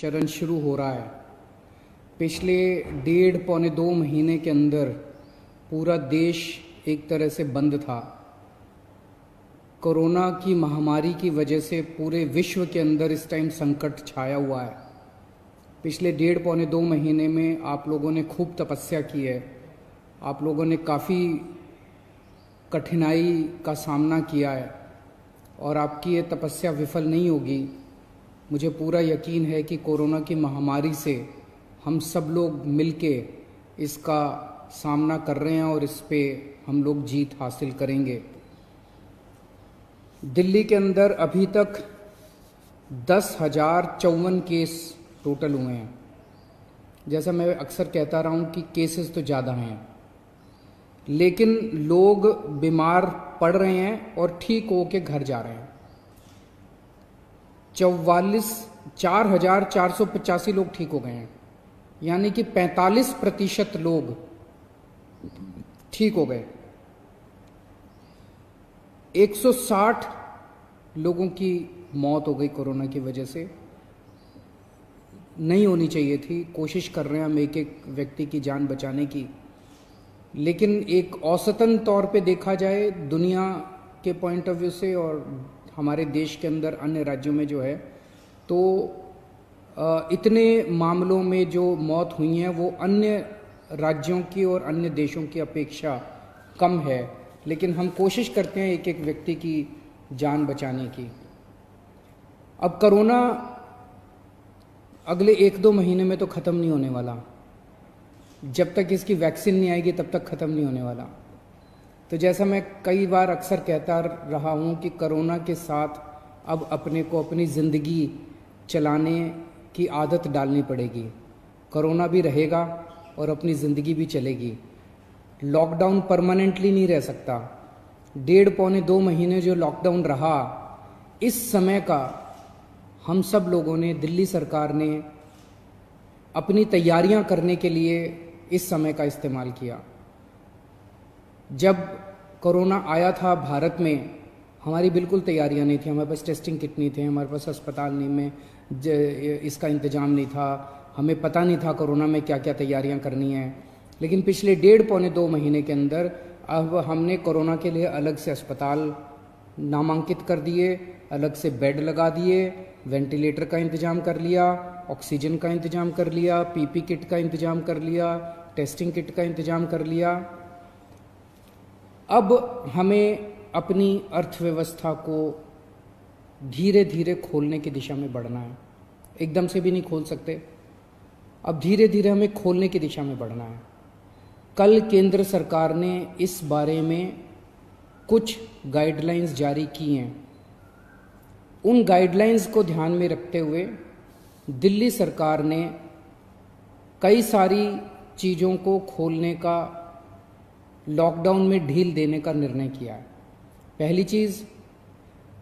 चरण शुरू हो रहा है। पिछले 1.5-2 महीने के अंदर पूरा देश एक तरह से बंद था। कोरोना की महामारी की वजह से पूरे विश्व के अंदर इस टाइम संकट छाया हुआ है। पिछले 1.5-2 महीने में आप लोगों ने खूब तपस्या की है। आप लोगों ने काफ़ी कठिनाई का सामना किया है और आपकी ये तपस्या विफल नहीं होगी। मुझे पूरा यकीन है कि कोरोना की महामारी से हम सब लोग मिलके इसका सामना कर रहे हैं और इस पे हम लोग जीत हासिल करेंगे। दिल्ली के अंदर अभी तक 10,054 केस टोटल हुए हैं। जैसा मैं अक्सर कहता रहा हूँ कि केसेस तो ज़्यादा हैं, लेकिन लोग बीमार पड़ रहे हैं और ठीक होके घर जा रहे हैं। 4,485 लोग ठीक हो गए हैं, यानी कि 45% लोग ठीक हो गए। 160 लोगों की मौत हो गई कोरोना की वजह से। नहीं होनी चाहिए थी। कोशिश कर रहे हैं हम एक एक व्यक्ति की जान बचाने की, लेकिन एक औसतन तौर पे देखा जाए दुनिया के पॉइंट ऑफ व्यू से और हमारे देश के अंदर अन्य राज्यों में जो है, तो इतने मामलों में जो मौत हुई हैं वो अन्य राज्यों की और अन्य देशों की अपेक्षा कम है। लेकिन हम कोशिश करते हैं एक एक व्यक्ति की जान बचाने की। अब कोरोना अगले 1-2 महीने में तो ख़त्म नहीं होने वाला। जब तक इसकी वैक्सीन नहीं आएगी तब तक ख़त्म नहीं होने वाला। तो जैसा मैं कई बार अक्सर कहता रहा हूँ कि कोरोना के साथ अब अपने को अपनी ज़िंदगी चलाने की आदत डालनी पड़ेगी। कोरोना भी रहेगा और अपनी ज़िंदगी भी चलेगी। लॉकडाउन परमानेंटली नहीं रह सकता। 1.5-2 महीने जो लॉकडाउन रहा, इस समय का हम सब लोगों ने, दिल्ली सरकार ने अपनी तैयारियां करने के लिए इस समय का इस्तेमाल किया। जब कोरोना आया था भारत में, हमारी बिल्कुल तैयारियां नहीं थी। हमारे पास टेस्टिंग किट नहीं थे, हमारे पास अस्पताल नहीं में इसका इंतजाम नहीं था। हमें पता नहीं था कोरोना में क्या क्या तैयारियां करनी है। लेकिन पिछले 1.5-2 महीने के अंदर अब हमने कोरोना के लिए अलग से अस्पताल नामांकित कर दिए, अलग से बेड लगा दिए, वेंटिलेटर का इंतजाम कर लिया, ऑक्सीजन का इंतजाम कर लिया, पीपी किट का इंतजाम कर लिया, टेस्टिंग किट का इंतजाम कर लिया। अब हमें अपनी अर्थव्यवस्था को धीरे धीरे खोलने की दिशा में बढ़ना है। एकदम से भी नहीं खोल सकते। अब धीरे धीरे हमें खोलने की दिशा में बढ़ना है। कल केंद्र सरकार ने इस बारे में कुछ गाइडलाइंस जारी की हैं। उन गाइडलाइंस को ध्यान में रखते हुए दिल्ली सरकार ने कई सारी चीज़ों को खोलने का, लॉकडाउन में ढील देने का निर्णय किया है। पहली चीज़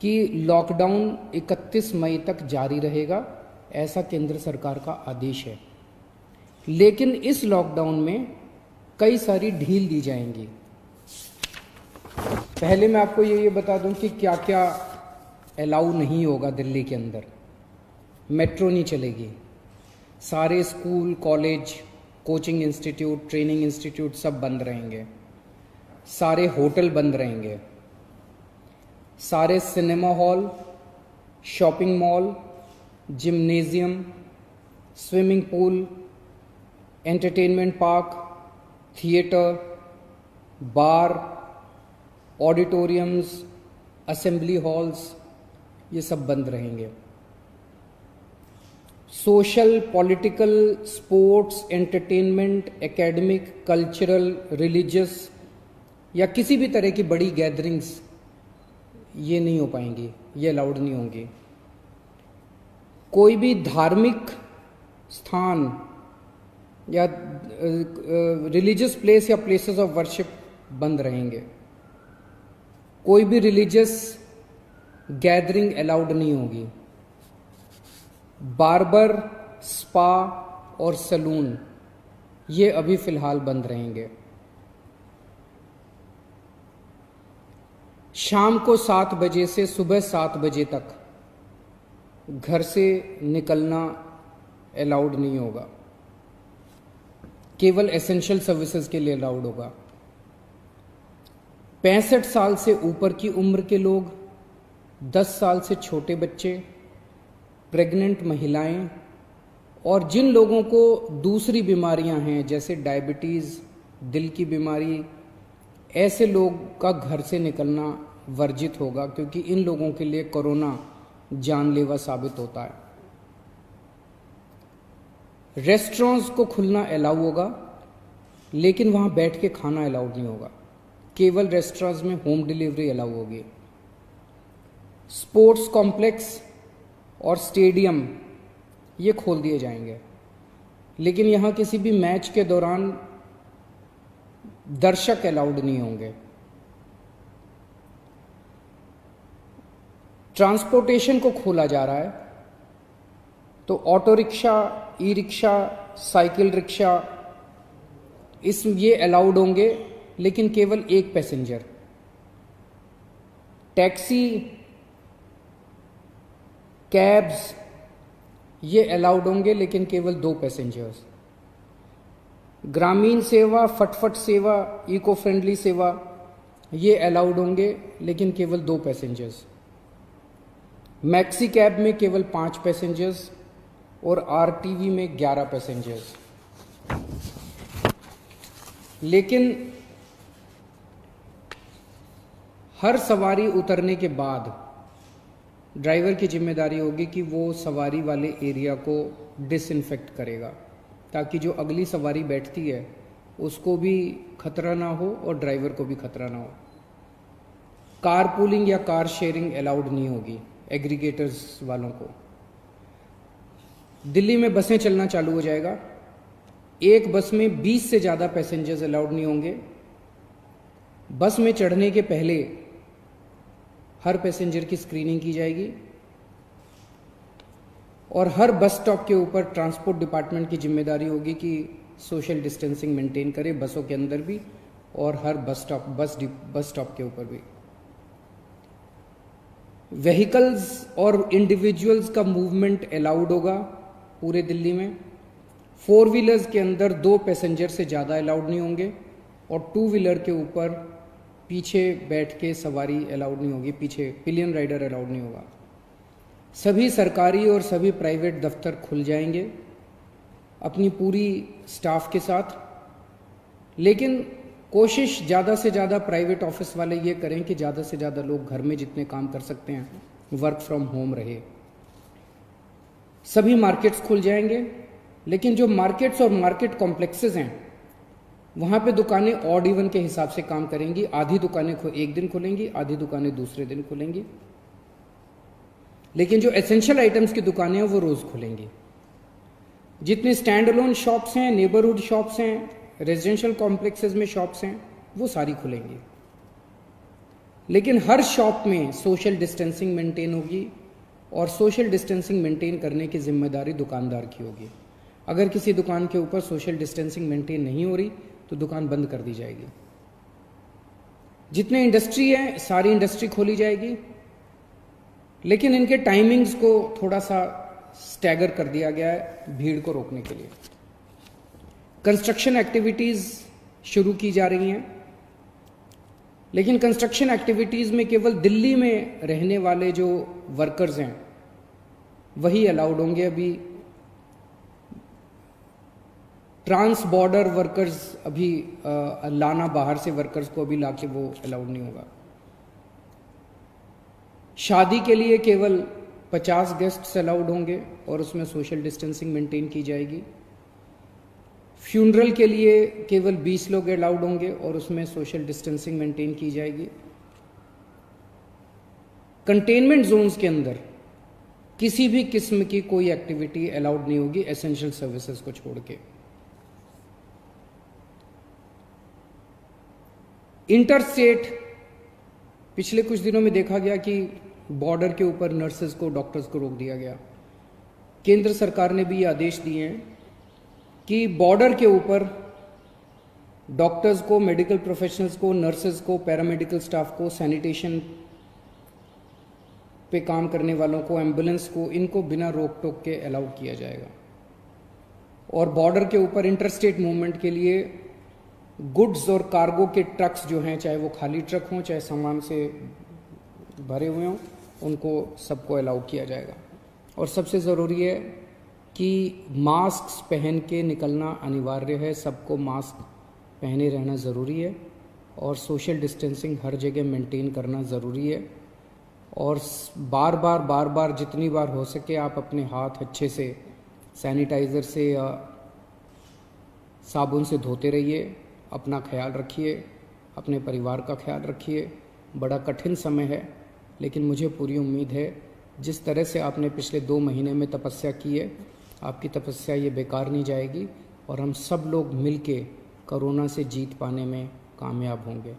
कि लॉकडाउन 31 मई तक जारी रहेगा, ऐसा केंद्र सरकार का आदेश है। लेकिन इस लॉकडाउन में कई सारी ढील दी जाएंगी। पहले मैं आपको ये बता दूं कि क्या क्या अलाउ नहीं होगा दिल्ली के अंदर। मेट्रो नहीं चलेगी। सारे school, college, coaching institute, training institute सब बंद रहेंगे। सारे होटल बंद रहेंगे। सारे cinema hall, shopping mall, gymnasium, swimming pool, entertainment park, theatre, bar, auditoriums, assembly halls, ये सब बंद रहेंगे। Social, political, sports, entertainment, academic, cultural, religious या किसी भी तरह की बड़ी गैदरिंग्स ये नहीं हो पाएंगी, ये अलाउड नहीं होंगी। कोई भी धार्मिक स्थान या रिलीजियस प्लेस या प्लेसेस ऑफ वर्शिप बंद रहेंगे। कोई भी रिलीजियस गैदरिंग अलाउड नहीं होगी। बार्बर, स्पा और सैलून ये अभी फिलहाल बंद रहेंगे। शाम को 7 बजे से सुबह 7 बजे तक घर से निकलना अलाउड नहीं होगा, केवल एसेंशियल सर्विसेज के लिए अलाउड होगा। 65 साल से ऊपर की उम्र के लोग, 10 साल से छोटे बच्चे, प्रेग्नेंट महिलाएं और जिन लोगों को दूसरी बीमारियां हैं जैसे डायबिटीज़, दिल की बीमारी, ऐसे लोग का घर से निकलना वर्जित होगा, क्योंकि इन लोगों के लिए कोरोना जानलेवा साबित होता है। रेस्टोरेंट्स को खुलना अलाउ होगा, लेकिन वहां बैठ के खाना अलाउड नहीं होगा, केवल रेस्टोरेंट्स में होम डिलीवरी अलाउ होगी। स्पोर्ट्स कॉम्प्लेक्स और स्टेडियम ये खोल दिए जाएंगे, लेकिन यहां किसी भी मैच के दौरान दर्शक अलाउड नहीं होंगे। ट्रांसपोर्टेशन को खोला जा रहा है, तो auto rickshaw, e rickshaw, cycle rickshaw ये अलाउड होंगे, लेकिन केवल एक पैसेंजर। टैक्सी, कैब्स ये अलाउड होंगे, लेकिन केवल 2 पैसेंजर्स। ग्रामीण सेवा, फटफट सेवा, इको फ्रेंडली सेवा ये अलाउड होंगे, लेकिन केवल 2 पैसेंजर्स। मैक्सी कैब में केवल 5 पैसेंजर्स और आरटीवी में 11 पैसेंजर्स। लेकिन हर सवारी उतरने के बाद ड्राइवर की जिम्मेदारी होगी कि वो सवारी वाले एरिया को डिसइंफेक्ट करेगा, ताकि जो अगली सवारी बैठती है उसको भी खतरा ना हो और ड्राइवर को भी खतरा ना हो। कार पूलिंग या कार शेयरिंग अलाउड नहीं होगी एग्रीगेटर्स वालों को। दिल्ली में बसें चलना चालू हो जाएगा, एक बस में 20 से ज़्यादा पैसेंजर्स अलाउड नहीं होंगे। बस में चढ़ने के पहले हर पैसेंजर की स्क्रीनिंग की जाएगी और हर बस स्टॉप के ऊपर ट्रांसपोर्ट डिपार्टमेंट की जिम्मेदारी होगी कि सोशल डिस्टेंसिंग मेंटेन करे, बसों के अंदर भी और हर बस स्टॉप के ऊपर भी। व्हीकल्स और इंडिविजुअल्स का मूवमेंट अलाउड होगा पूरे दिल्ली में। 4 व्हीलर्स के अंदर 2 पैसेंजर से ज़्यादा अलाउड नहीं होंगे और 2 व्हीलर के ऊपर पीछे बैठ के सवारी अलाउड नहीं होगी, पीछे पिलियन राइडर अलाउड नहीं होगा। सभी सरकारी और सभी प्राइवेट दफ्तर खुल जाएंगे अपनी पूरी स्टाफ के साथ, लेकिन कोशिश ज़्यादा से ज़्यादा प्राइवेट ऑफिस वाले ये करें कि ज़्यादा से ज़्यादा लोग घर में जितने काम कर सकते हैं वर्क फ्रॉम होम रहे। सभी मार्केट्स खुल जाएंगे, लेकिन जो मार्केट्स और मार्केट कॉम्प्लेक्सेस हैं वहाँ पे दुकानें ऑड इवन के हिसाब से काम करेंगी। आधी दुकानें एक दिन खुलेंगी, आधी दुकानें दूसरे दिन खुलेंगी, लेकिन जो एसेंशियल आइटम्स की दुकानें हैं वो रोज खुलेंगी। जितने स्टैंड अलोन शॉप्स हैं, नेबरहुड शॉप्स हैं, रेजिडेंशियल कॉम्प्लेक्सेस में शॉप्स हैं, वो सारी खुलेंगी, लेकिन हर शॉप में सोशल डिस्टेंसिंग मेंटेन होगी और सोशल डिस्टेंसिंग मेंटेन करने की जिम्मेदारी दुकानदार की होगी। अगर किसी दुकान के ऊपर सोशल डिस्टेंसिंग मेंटेन नहीं हो रही तो दुकान बंद कर दी जाएगी। जितने इंडस्ट्री है सारी इंडस्ट्री खोली जाएगी, लेकिन इनके टाइमिंग्स को थोड़ा सा स्टैगर कर दिया गया है भीड़ को रोकने के लिए। कंस्ट्रक्शन एक्टिविटीज शुरू की जा रही हैं, लेकिन कंस्ट्रक्शन एक्टिविटीज में केवल दिल्ली में रहने वाले जो वर्कर्स हैं वही अलाउड होंगे। अभी ट्रांस बॉर्डर वर्कर्स अभी लाना, बाहर से वर्कर्स को अभी लाके वो अलाउड नहीं होगा। शादी के लिए केवल 50 गेस्ट्स अलाउड होंगे और उसमें सोशल डिस्टेंसिंग मेंटेन की जाएगी। फ्यूनरल के लिए केवल 20 लोग अलाउड होंगे और उसमें सोशल डिस्टेंसिंग मेंटेन की जाएगी। कंटेनमेंट जोन्स के अंदर किसी भी किस्म की कोई एक्टिविटी अलाउड नहीं होगी एसेंशियल सर्विसेज को छोड़ के। इंटरस्टेट पिछले कुछ दिनों में देखा गया कि बॉर्डर के ऊपर नर्सेज को, डॉक्टर्स को रोक दिया गया। केंद्र सरकार ने भी ये आदेश दिए हैं कि बॉर्डर के ऊपर डॉक्टर्स को, मेडिकल प्रोफेशनल्स को, नर्सेज को, पैरामेडिकल स्टाफ को, सैनिटेशन पे काम करने वालों को, एम्बुलेंस को, इनको बिना रोक टोक के अलाउ किया जाएगा। और बॉर्डर के ऊपर इंटरस्टेट मूवमेंट के लिए गुड्स और कार्गो के ट्रक्स जो हैं, चाहे वो खाली ट्रक हों चाहे सामान से भरे हुए हों, उनको सबको अलाउ किया जाएगा। और सबसे ज़रूरी है कि मास्क पहन के निकलना अनिवार्य है, सबको मास्क पहने रहना ज़रूरी है और सोशल डिस्टेंसिंग हर जगह मेंटेन करना ज़रूरी है। और बार बार जितनी बार हो सके आप अपने हाथ अच्छे से सैनिटाइज़र से या साबुन से धोते रहिए। अपना ख्याल रखिए, अपने परिवार का ख्याल रखिए। बड़ा कठिन समय है, लेकिन मुझे पूरी उम्मीद है जिस तरह से आपने पिछले 2 महीने में तपस्या की है, आपकी तपस्या ये बेकार नहीं जाएगी और हम सब लोग मिलके कोरोना से जीत पाने में कामयाब होंगे।